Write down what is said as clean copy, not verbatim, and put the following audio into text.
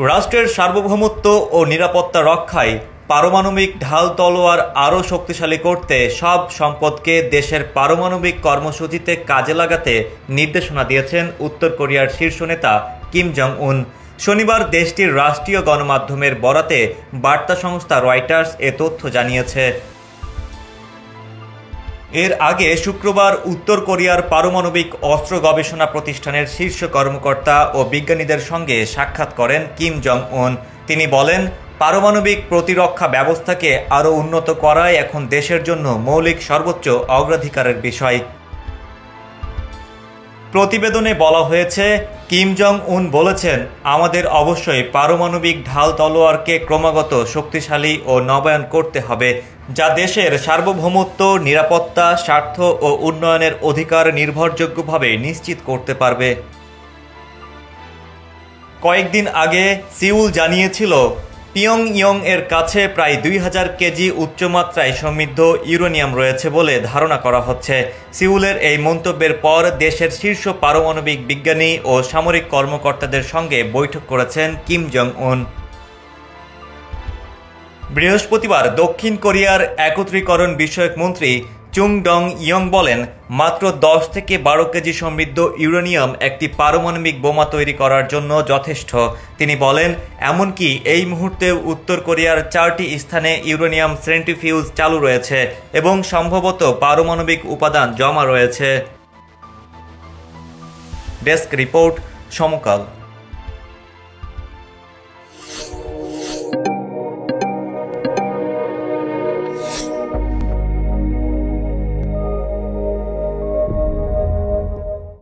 রাষ্ট্রের সার্বভৌমত্ব ও নিরাপত্তা রক্ষায় পারমাণবিক ঢাল তলোয়ার আরও শক্তিশালী করতে সব সম্পদকে দেশের পারমাণবিক কর্মসূচিতে কাজে লাগাতে নির্দেশনা দিয়েছেন উত্তর কোরিয়ার শীর্ষ নেতা কিম জং উন। শনিবার দেশটির রাষ্ট্রীয় গণমাধ্যমের বরাতে বার্তা সংস্থা রয়টার্স এ তথ্য জানিয়েছে। এর আগে শুক্রবার উত্তর কোরিয়ার পারমাণবিক অস্ত্র গবেষণা প্রতিষ্ঠানের শীর্ষ কর্মকর্তা ও বিজ্ঞানীদের সঙ্গে সাক্ষাৎ করেন কিম জং উন। তিনি বলেন, পারমাণবিক প্রতিরক্ষা ব্যবস্থাকে আরও উন্নত করাই এখন দেশের জন্য মৌলিক সর্বোচ্চ অগ্রাধিকারের বিষয়। প্রতিবেদনে বলা হয়েছে, কিম জং উন বলেছেন, আমাদের অবশ্যই পারমাণবিক ঢাল তলোয়ারকে ক্রমাগত শক্তিশালী ও নবায়ন করতে হবে, যা দেশের সার্বভৌমত্ব, নিরাপত্তা, স্বার্থ ও উন্নয়নের অধিকার নির্ভরযোগ্যভাবে নিশ্চিত করতে পারবে। কয়েকদিন আগে সিউল জানিয়েছিল, পিয়ংইয়ং এর কাছে প্রায় 2000 কেজি উচ্চমাত্রায় সমৃদ্ধ ইউরেনিয়াম রয়েছে বলে ধারণা করা হচ্ছে। সিউলের এই মন্তব্যের পর দেশের শীর্ষ পারমাণবিক বিজ্ঞানী ও সামরিক কর্মকর্তাদের সঙ্গে বৈঠক করেছেন কিম জং উন। বৃহস্পতিবার দক্ষিণ কোরিয়ার একত্রীকরণ বিষয়ক মন্ত্রী চুং ডং ইয়ং বলেন, মাত্র 10 থেকে 12 কেজি সমৃদ্ধ ইউরেনিয়াম একটি পারমাণবিক বোমা তৈরি করার জন্য যথেষ্ট। তিনি বলেন, এমনকি এই মুহূর্তে উত্তর কোরিয়ার 4টি স্থানে ইউরেনিয়াম সেন্ট্রিফিউজ চালু রয়েছে এবং সম্ভবত পারমাণবিক উপাদান জমা রয়েছে। ডেস্ক রিপোর্ট, সমকাল।